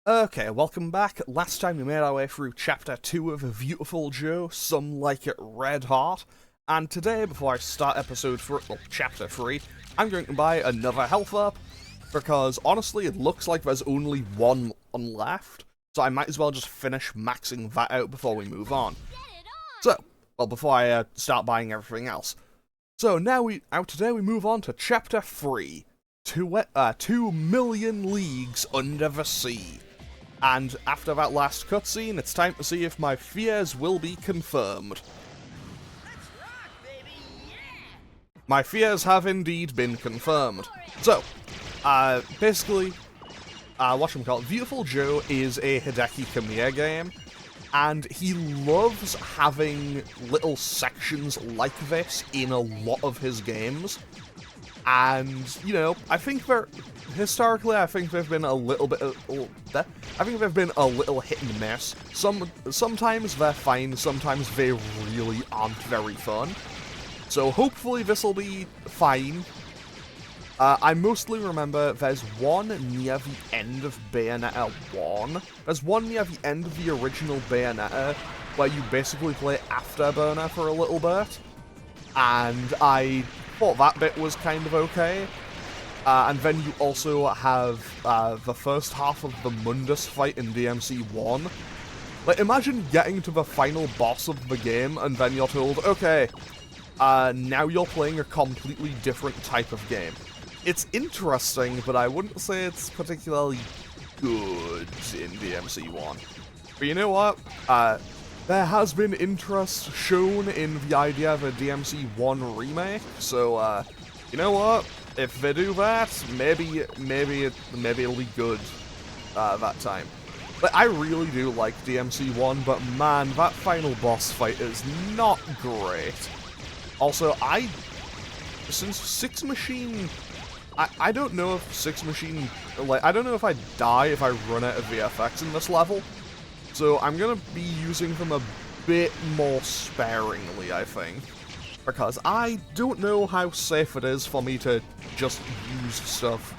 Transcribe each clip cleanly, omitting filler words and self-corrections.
Okay, welcome back. Last time we made our way through Chapter 2 of Viewtiful Joe, Some Like It Red Hot, and today, before I start Chapter 3, I'm going to buy another health up, because honestly it looks like there's only one left, so I might as well just finish maxing that out before we move on. Before I start buying everything else. So today we move on to Chapter 3, 2 million leagues under the sea. And after that last cutscene, it's time to see if my fears will be confirmed. Let's rock, baby! Yeah! My fears have indeed been confirmed. So, basically, Viewtiful Joe is a Hideki Kamiya game, and he loves having little sections like this in a lot of his games. And, you know, historically, I think they've been a little bit, they've been a little hit and miss. Sometimes they're fine, sometimes they really aren't very fun. So hopefully this will be fine. I mostly remember there's one near the end of Bayonetta 1. There's one near the end of the original Bayonetta, where you basically play Afterburner for a little bit. And I thought that bit was kind of okay. And then you also have the first half of the Mundus fight in DMC 1. Like, imagine getting to the final boss of the game and then you're told, okay, now you're playing a completely different type of game. It's interesting, but I wouldn't say it's particularly good in DMC 1. But you know what? There has been interest shown in the idea of a DMC 1 remake, so, you know what? If they do that, maybe it'll be good, that time. Like, I really do like DMC 1, but man, that final boss fight is not great. Also, since Six Machine, I don't know if Six Machine, like, I don't know if I die if I run out of VFX in this level. So I'm gonna be using them a bit more sparingly, I think. Because I don't know how safe it is for me to just use stuff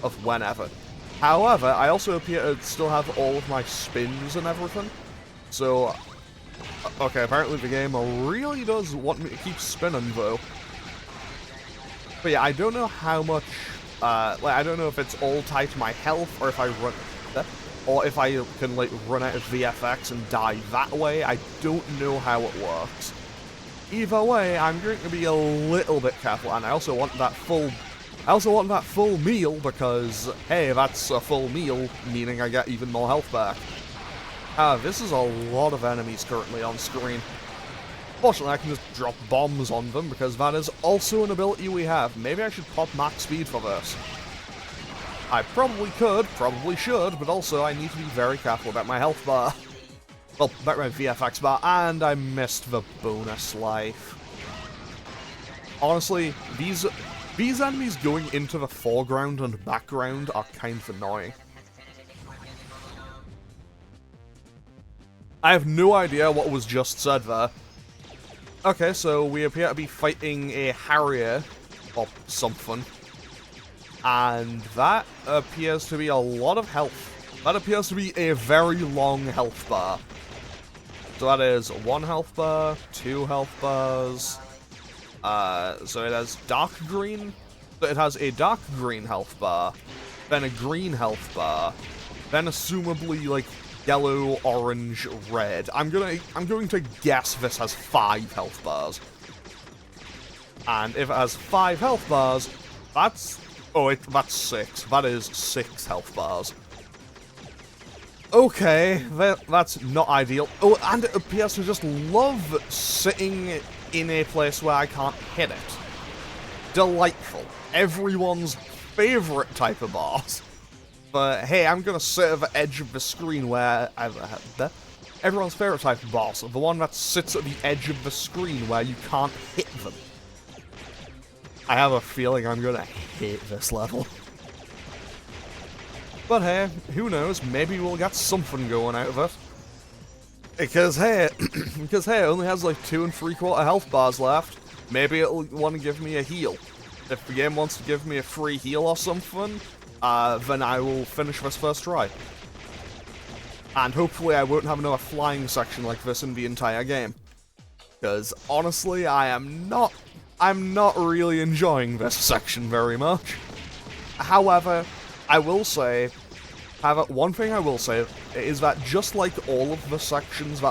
of whenever. However, I also appear to still have all of my spins and everything. So, okay, apparently the game really does want me to keep spinning, though. But yeah, I don't know how much, I don't know if it's all tied to my health, or if I can, like, run out of VFX and die that way. I don't know how it works. Either way, I'm going to be a little bit careful, and I also want that full meal, because, hey, that's a full meal, meaning I get even more health back. This is a lot of enemies currently on screen. Fortunately, I can just drop bombs on them, because that is also an ability we have. Maybe I should pop max speed for this. I probably could, probably should, but also I need to be very careful about my health bar. Well, about my VFX bar, and I missed the bonus life. Honestly, these enemies going into the foreground and background are kind of annoying. I have no idea what was just said there. Okay, so we appear to be fighting a Harrier, or something. And that appears to be a lot of health. That appears to be a very long health bar. So that is 1 health bar, 2 health bars. So it has dark green. So it has a dark green health bar, then a green health bar, then assumably like yellow, orange, red. I'm going to guess this has 5 health bars. And if it has 5 health bars, that's 6. That is 6 health bars. Okay, that's not ideal. Oh, and it appears to just love sitting in a place where I can't hit it. Delightful. Everyone's favorite type of boss. But hey, I'm gonna sit at the edge of the screen where everyone's favorite type of boss, the one that sits at the edge of the screen where you can't hit them. I have a feeling I'm gonna hate this level. But hey, who knows, maybe we'll get something going out of it. Because hey, it only has like 2 3/4 health bars left. Maybe it'll want to give me a heal. If the game wants to give me a free heal or something, then I will finish this first try. And hopefully I won't have another flying section like this in the entire game. Because, honestly, I'm not really enjoying this section very much. However, one thing I will say is that just like all of the sections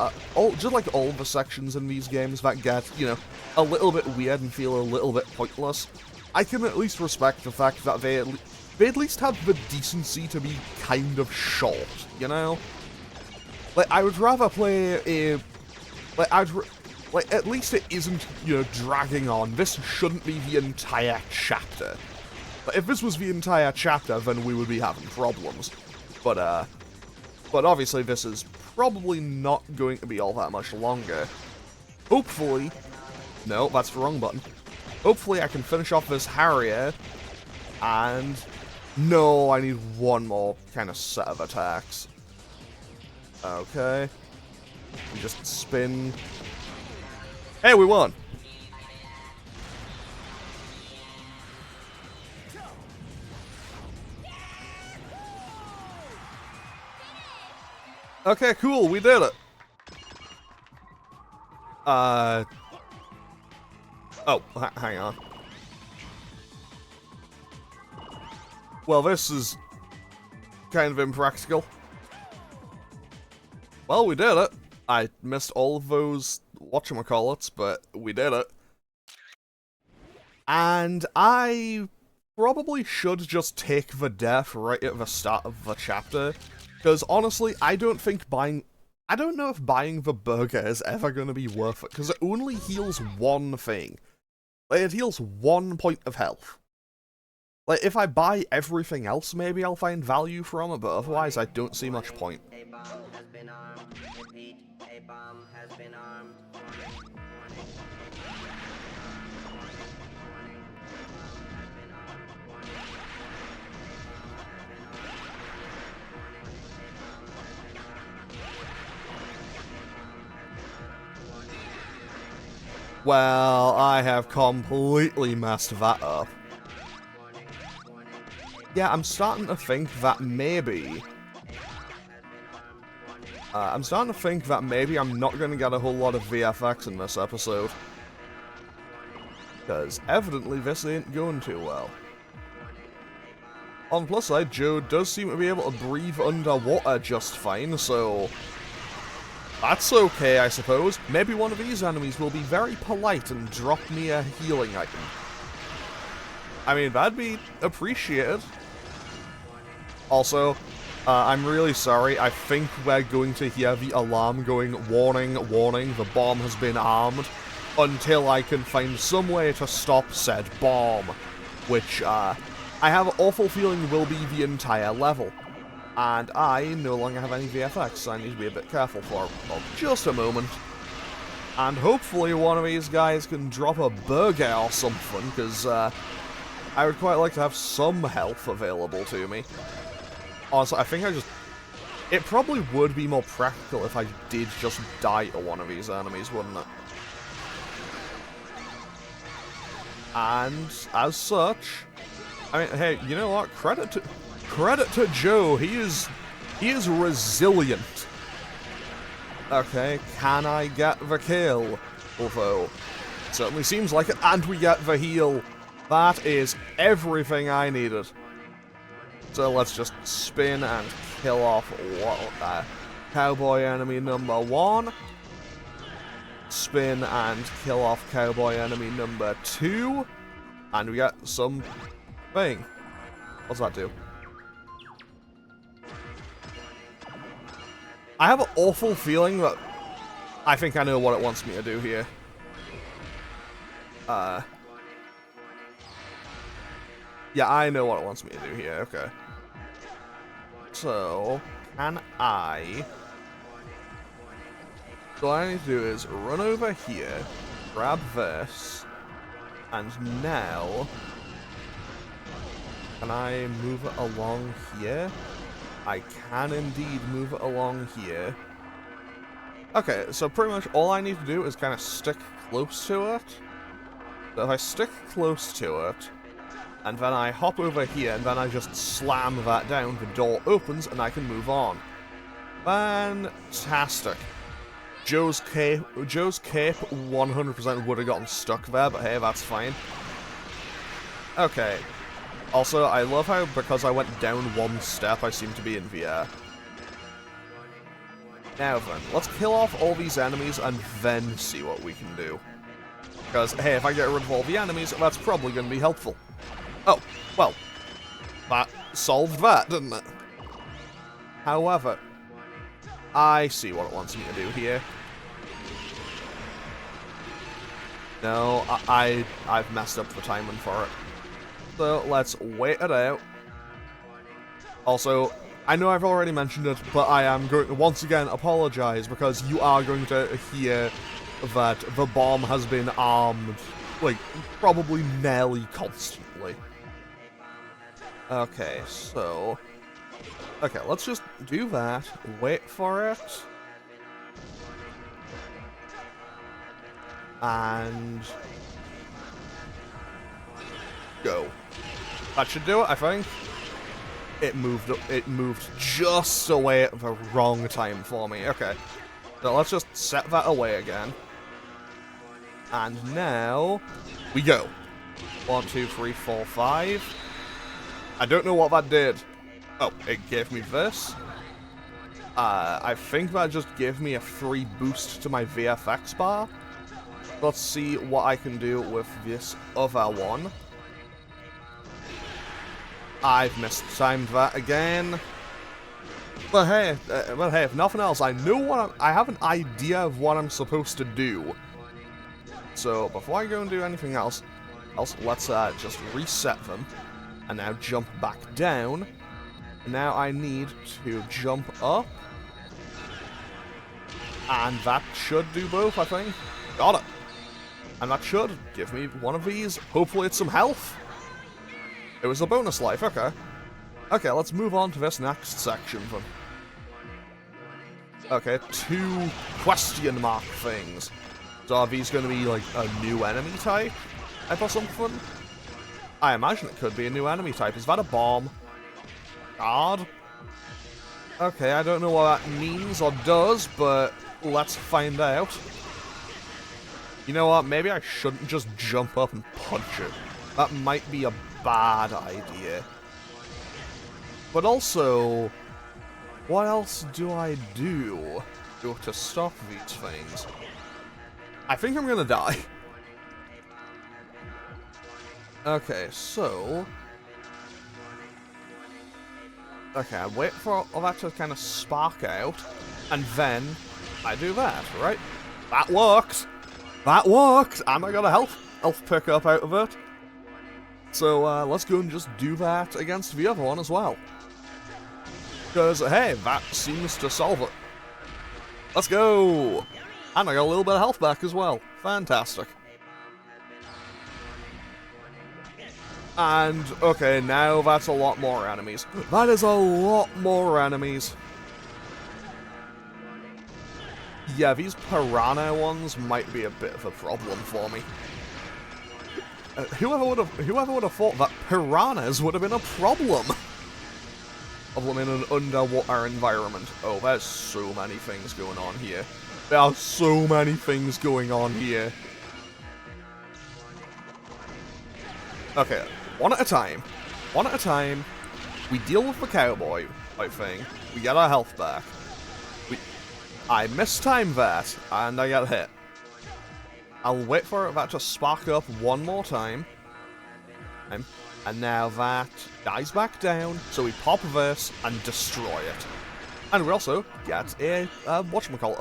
in these games that get, you know, a little bit weird and feel a little bit pointless, I can at least respect the fact that they at least have the decency to be kind of short, you know? Like, I would rather play a... at least it isn't, you know, dragging on. This shouldn't be the entire chapter. But if this was the entire chapter, then we would be having problems. But obviously this is probably not going to be all that much longer. Hopefully... No, that's the wrong button. Hopefully I can finish off this Harrier, and... No, I need one more kind of set of attacks. Okay. We just spin... Hey, we won! Okay, cool, we did it! Oh, hang on. Well, this is kind of impractical. Well, we did it. I missed all of those whatchamacallits, but we did it. And I probably should just take the death right at the start of the chapter. Because honestly, I don't know if buying the burger is ever going to be worth it, because it only heals one thing. Like, it heals 1 point of health. Like, if I buy everything else, maybe I'll find value from it, but otherwise I don't see much point. A bomb has been armed. Repeat, a bomb has been armed. Well, I have completely messed that up. Yeah, I'm starting to think that maybe... I'm not going to get a whole lot of VFX in this episode. Because evidently this ain't going too well. On the plus side, Joe does seem to be able to breathe underwater just fine, so... That's okay, I suppose. Maybe one of these enemies will be very polite and drop me a healing item. I mean, that'd be appreciated. Also, I'm really sorry. I think we're going to hear the alarm going, warning, warning, the bomb has been armed, until I can find some way to stop said bomb, which, I have an awful feeling will be the entire level. And I no longer have any VFX, so I need to be a bit careful for just a moment. And hopefully one of these guys can drop a burger or something, because I would quite like to have some health available to me. Honestly, I think it probably would be more practical if I did just die to one of these enemies, wouldn't it? And, as such... I mean, hey, you know what? Credit to Joe, he is resilient. Okay, can I get the kill? Although, it certainly seems like it, and we get the heal. That is everything I needed. So let's just spin and kill off cowboy enemy number 1. Spin and kill off cowboy enemy number 2. And we get some thing. What's that do? I have an awful feeling that I think I know what it wants me to do here. Yeah, I know what it wants me to do here, okay. So, can I... So all I need to do is run over here, grab this, and now... Can I move it along here? I can indeed move it along here. Okay, so pretty much all I need to do is kind of stick close to it. So if I stick close to it, and then I hop over here, and then I just slam that down, the door opens, and I can move on. Fantastic. Joe's cape 100% would have gotten stuck there, but hey, that's fine. Okay. Also, I love how, because I went down one step, I seem to be in the air. Now then, let's kill off all these enemies and then see what we can do. Because, hey, if I get rid of all the enemies, that's probably going to be helpful. Oh, well, that solved that, didn't it? However, I see what it wants me to do here. No, I've messed up the timing for it. So, let's wait it out. Also, I know I've already mentioned it, but I am going to once again apologize because you are going to hear that the bomb has been armed, like, probably nearly constantly. Okay, so... Okay, let's just do that, wait for it. And... go. That should do it, I think. It moved just away at the wrong time for me. Okay. So let's just set that away again. And now we go. 1, 2, 3, 4, 5. I don't know what that did. Oh, it gave me this. I think that just gave me a free boost to my VFX bar. Let's see what I can do with this other one. I've mistimed that again. But hey, if nothing else, I know I have an idea of what I'm supposed to do. So before I go and do anything else, let's just reset them, and now jump back down. Now I need to jump up, and that should do both, I think. Got it. And that should give me one of these. Hopefully it's some health. It was a bonus life, okay. Okay, let's move on to this next section then. Okay, 2 question mark things. So are these going to be like a new enemy type or something? I imagine it could be a new enemy type. Is that a bomb? Guard? Okay, I don't know what that means or does, but let's find out. You know what, maybe I shouldn't just jump up and punch it. That might be a bad idea. But also, what else do I do to stop these things? I think I'm gonna die. Okay, so... Okay, I wait for all that to kind of spark out, and then I do that, right? That worked! That worked! And I got a health pickup out of it. So, let's go and just do that against the other one as well. Because, hey, that seems to solve it. Let's go! And I got a little bit of health back as well. Fantastic. And, okay, now that's a lot more enemies. That is a lot more enemies. Yeah, these piranha ones might be a bit of a problem for me. Whoever would have thought that piranhas would have been a problem of them in an underwater environment? Oh, there's so many things going on here. There are so many things going on here. Okay, one at a time. One at a time. We deal with the cowboy, I think. We get our health back. I mistimed that, and I got hit. I'll wait for that to spark up one more time. And now that dies back down, so we pop this and destroy it. And we also get a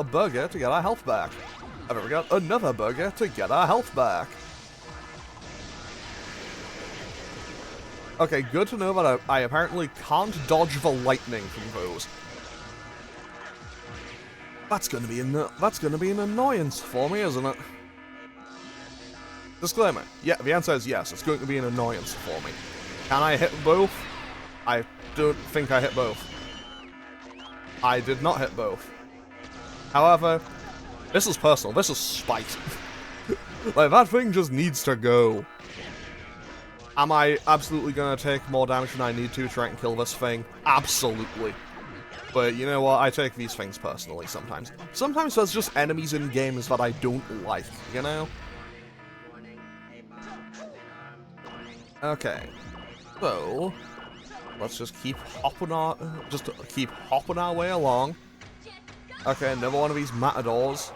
burger to get our health back. And then we got another burger to get our health back. Okay, good to know that I apparently can't dodge the lightning from those. That's gonna be an annoyance for me, isn't it? Disclaimer. Yeah, the answer is yes, it's going to be an annoyance for me. Can I hit both? I don't think I hit both. I did not hit both. However, this is personal, this is spite. Like, that thing just needs to go. Am I absolutely gonna take more damage than I need to try and kill this thing? Absolutely. But you know what? I take these things personally sometimes. Sometimes there's just enemies in games that I don't like, you know? Okay. So, let's just keep hopping our way along. Okay, another one of these matadors.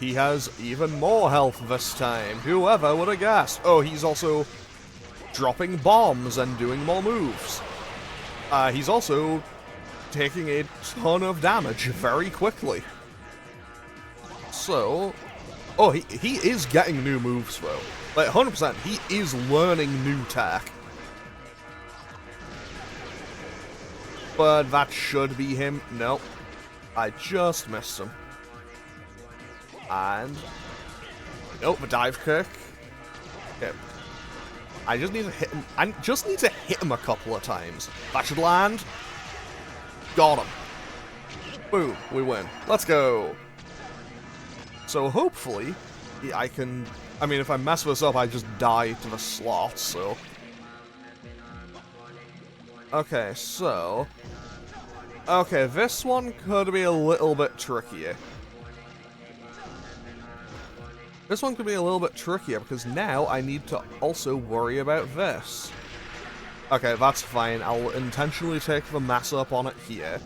He has even more health this time. Whoever would have guessed? Oh, he's also dropping bombs and doing more moves. He's also taking a ton of damage very quickly. So, oh, he is getting new moves though. Like 100%, he is learning new tech. But that should be him. Nope. I just missed him. And nope, the dive kick. Okay. I just need to hit him. I just need to hit him a couple of times. That should land. Got him. Boom, we win. Let's go. So hopefully, I can... I mean, if I mess this up, I just die to the slots, so... Okay, so... Okay, this one could be a little bit trickier. This one could be a little bit trickier, because now I need to also worry about this. Okay, that's fine. I'll intentionally take the mess up on it here.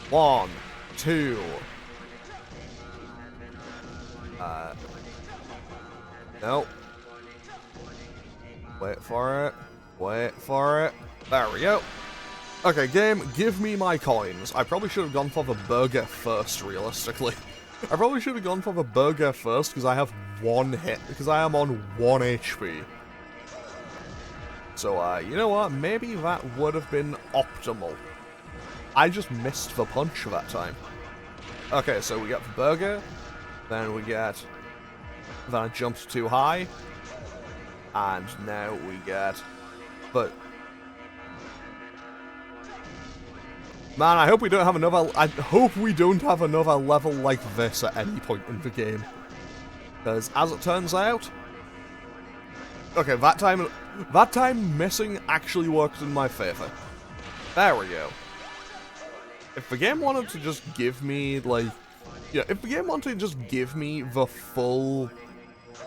1, 2... Nope. Wait for it. Wait for it. There we go. Okay, game, give me my coins. I probably should have gone for the burger first, realistically. I probably should have gone for the burger first, because I have 1 hit, because I am on 1 HP. So, you know what? Maybe that would have been optimal. I just missed the punch that time. Okay, so we get the burger, then we get... Then I jumped too high, and now we get... But... Man, I hope we don't have another... I hope we don't have another level like this at any point in the game. Because, as it turns out... Okay, that time missing actually worked in my favor. There we go. If the game wanted to just give me, like... Yeah, if the game wanted to just give me the full...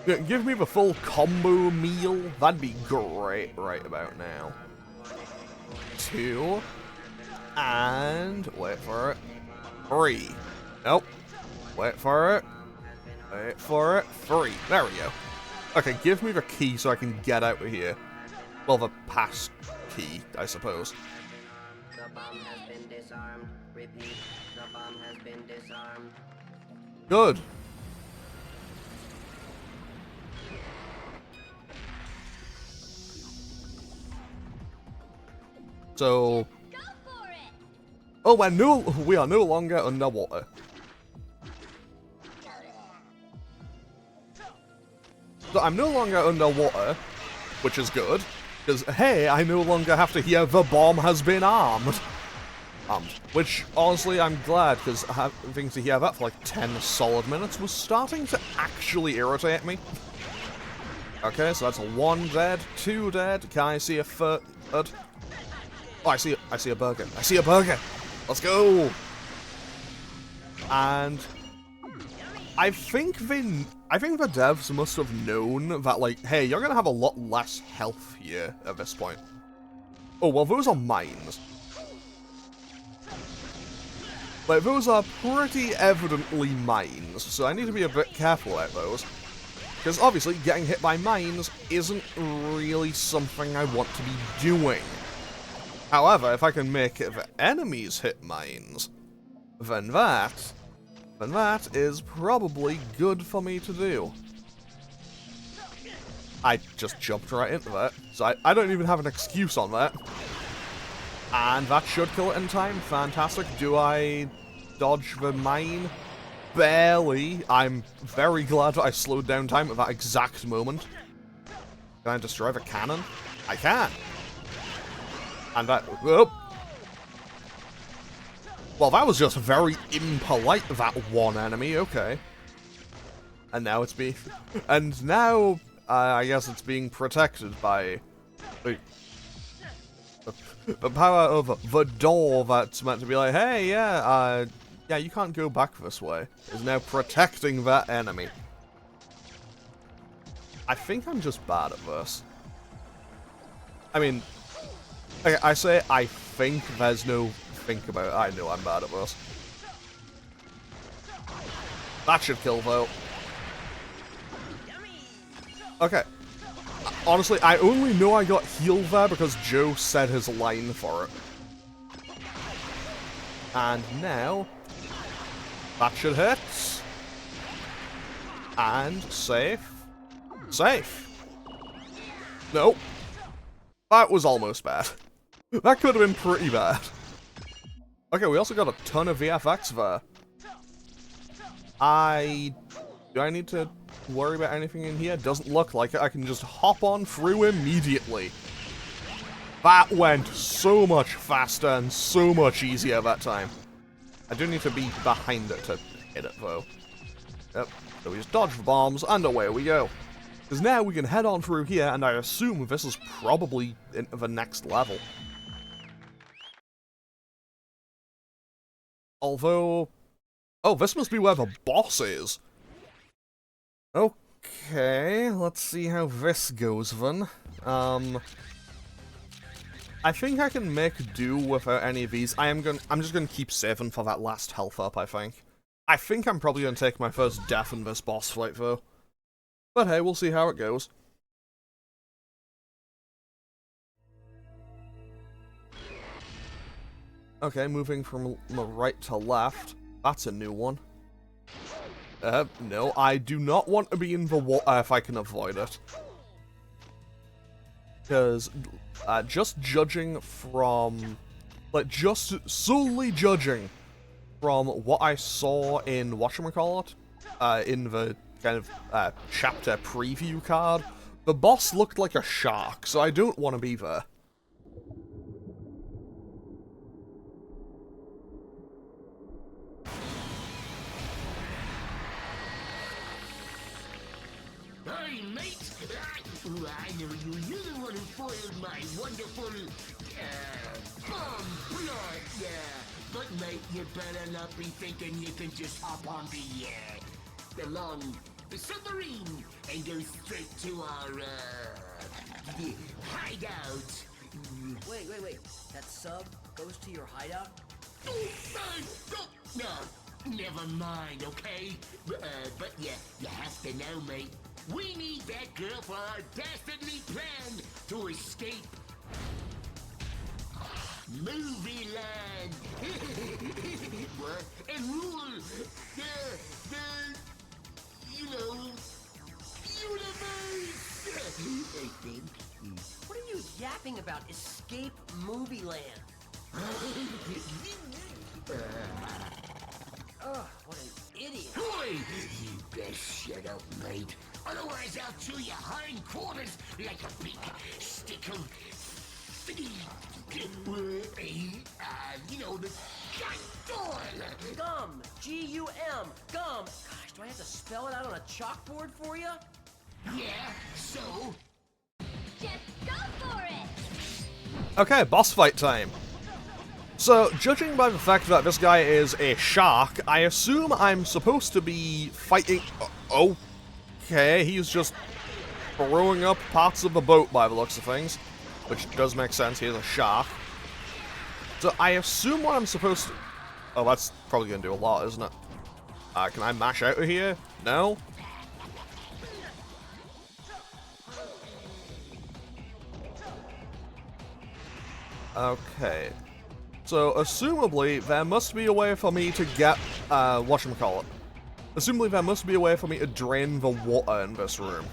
Yeah, give me the full combo meal, that'd be great right about now. 2... And... Wait for it. 3. Nope. Wait for it. Wait for it. 3. There we go. Okay, give me the key so I can get out of here. Well, the pass key, I suppose. The bomb has been disarmed. Repeat, the bomb has been disarmed. Good. So... Oh, we are no longer underwater. So I'm no longer underwater, which is good, because, hey, I no longer have to hear the bomb has been armed. Which, honestly, I'm glad, because having to hear that for like 10 solid minutes was starting to actually irritate me. Okay, so that's 1 dead, 2 dead. Can I see a third? Oh, I see a burger. I see a burger! Let's go! And I think the devs must have known that, like, hey, you're gonna have a lot less health here at this point. Oh, well, those are mines. Like, those are pretty evidently mines, so I need to be a bit careful about those. Because, obviously, getting hit by mines isn't really something I want to be doing. However, if I can make the enemies hit mines, then that is probably good for me to do. I just jumped right into that, so I don't even have an excuse on that. And that should kill it in time. Fantastic. Do I dodge the mine? Barely. I'm very glad that I slowed down time at that exact moment. Can I destroy the cannon? I can. And that... Whoop. Well, that was just very impolite, that one enemy. Okay. And now it's being... And now, I guess it's being protected by... The power of the door that's meant to be like, hey, yeah, you can't go back this way, is now protecting that enemy. I think I'm just bad at this. I mean, I say I think, there's no think about it. I know I'm bad at this. That should kill, though. Okay. Honestly, I only know I got healed there because Joe said his line for it. And now, that should hit. And safe. Safe. Nope. That was almost bad. That could have been pretty bad. Okay, we also got a ton of VFX there. Do I need to worry about anything in here? Doesn't look like it. I can just hop on through immediately. That went so much faster and so much easier that time. I do need to be behind it to hit it, though. Yep. So we just dodge the bombs, and away we go. Because now we can head on through here, and I assume this is probably into the next level. Although... oh, this must be where the boss is. Okay, let's see how this goes then. I think I can make do without any of these. I'm just gonna keep saving for that last health up, I think. I think I'm probably gonna take my first death in this boss fight, though. But hey, we'll see how it goes. Okay, moving from right to left. That's a new one. No, I do not want to be in the water if I can avoid it. Because, just judging from... like, just solely judging from what I saw in whatchamacallit, in the kind of, chapter preview card, the boss looked like a shark, so I don't want to be there. Hey, mate! I know you. You're the one who foiled my wonderful, bomb plot, yeah. But, mate, you better not be thinking you can just hop on the submarine and go straight to our, hideout. Wait. That sub goes to your hideout? No, never mind, okay? But yeah, you have to know, mate. We need that girl for our dastardly plan to escape Movie Land. What? And rule universe. I think. What are you yapping about? Escape Movie Land. Ugh, what an idiot. Boy, you best shut up, mate. Otherwise, I'll chew your hindquarters like a big stick of... the gum. Gum. G-U-M. Gum. Gosh, do I have to spell it out on a chalkboard for you? Yeah, so... Just go for it! Okay, boss fight time. So, judging by the fact that this guy is a shark, I assume I'm supposed to be fighting... okay, he's just throwing up parts of the boat by the looks of things. Which does make sense, he is a shark. So, I assume what I'm supposed to... oh, that's probably gonna do a lot, isn't it? Can I mash out of here? No? Okay. So, assumably, there must be a way for me to get, whatchamacallit. Assumably, there must be a way for me to drain the water in this room.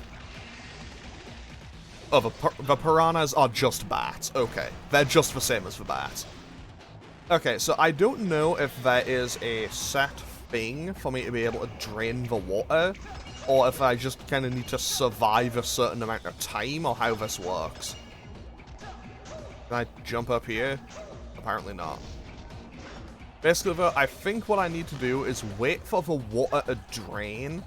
Oh, the piranhas are just bats. Okay. They're just the same as the bats. Okay, so I don't know if there is a set thing for me to be able to drain the water, or if I just kind of need to survive a certain amount of time, or how this works. Can I jump up here? Apparently not. Basically, though, I think what I need to do is wait for the water to drain.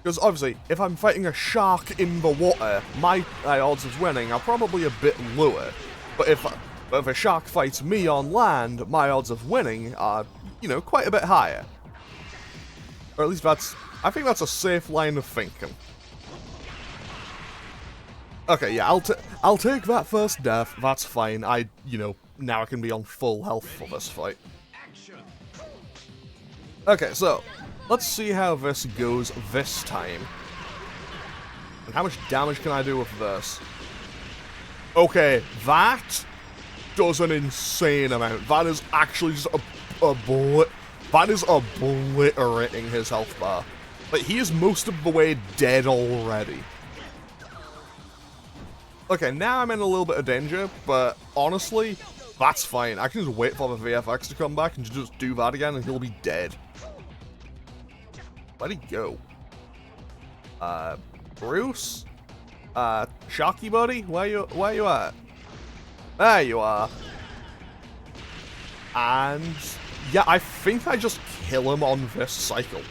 Because, obviously, if I'm fighting a shark in the water, my odds of winning are probably a bit lower. But if a shark fights me on land, my odds of winning are, you know, quite a bit higher. Or at least I think that's a safe line of thinking. Okay, yeah, I'll take that first death, that's fine. You know, now I can be on full health for this fight. Okay, so, let's see how this goes this time. And how much damage can I do with this? Okay, that does an insane amount. That is actually just a bullet. That is obliterating his health bar. Like, he is most of the way dead already. Okay, now I'm in a little bit of danger, but honestly, that's fine. I can just wait for the VFX to come back and just do that again and he'll be dead. Where'd he go? Bruce? Sharky buddy? Where you at? There you are. And yeah, I think I just kill him on this cycle.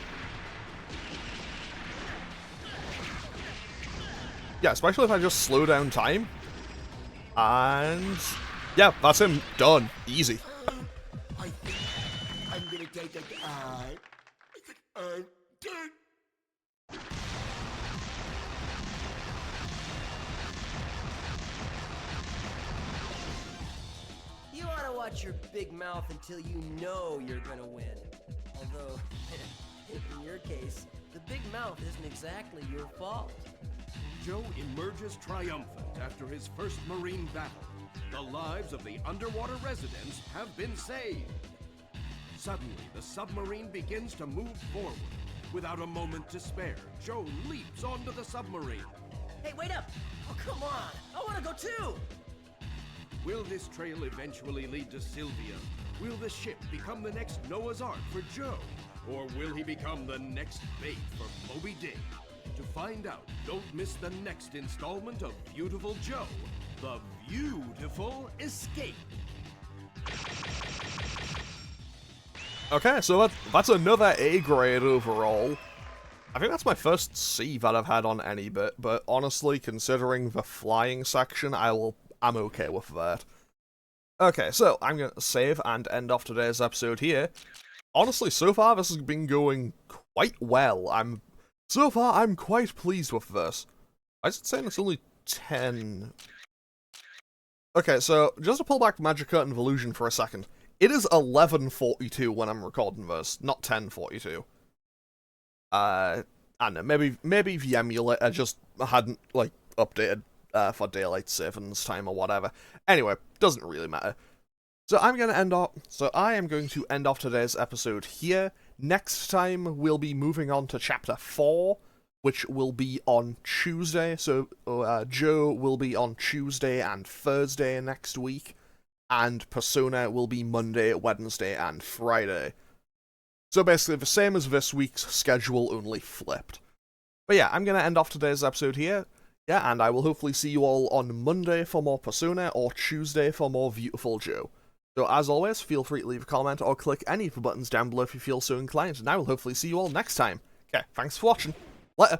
Yeah, especially if I just slow down time. And yeah, that's him. Done. Easy. I think I'm gonna take a You ought to watch your big mouth until you know you're gonna win. Although, in your case, the big mouth isn't exactly your fault. Joe emerges triumphant after his first marine battle. The lives of the underwater residents have been saved. Suddenly, the submarine begins to move forward. Without a moment to spare, Joe leaps onto the submarine. Hey, wait up! Oh, come on! I want to go too! Will this trail eventually lead to Sylvia? Will the ship become the next Noah's Ark for Joe? Or will he become the next bait for Moby Dick? To find out, don't miss the next installment of Viewtiful Joe, The Viewtiful Escape. Okay, so that's another A grade overall. I think that's my first C that I've had on any bit, but honestly, considering the flying section, I'm okay with that. Okay, so I'm going to save and end off today's episode here. Honestly, so far this has been going quite well. So far, I'm quite pleased with this. Why is it saying it's only 10? Okay, so just to pull back Magic Curtain of Illusion for a second. It is 11:42 when I'm recording this, not 10:42. I don't know, maybe the emulator just hadn't, like, updated for daylight savings time or whatever. Anyway, doesn't really matter. So I am going to end off today's episode here. Next time, we'll be moving on to Chapter 4, which will be on Tuesday. So, Joe will be on Tuesday and Thursday next week, and Persona will be Monday, Wednesday, and Friday. So basically, the same as this week's schedule, only flipped. But yeah, I'm going to end off today's episode here. Yeah, and I will hopefully see you all on Monday for more Persona, or Tuesday for more Viewtiful Joe. So as always, feel free to leave a comment or click any of the buttons down below if you feel so inclined, and I will hopefully see you all next time. Okay, thanks for watching. Later.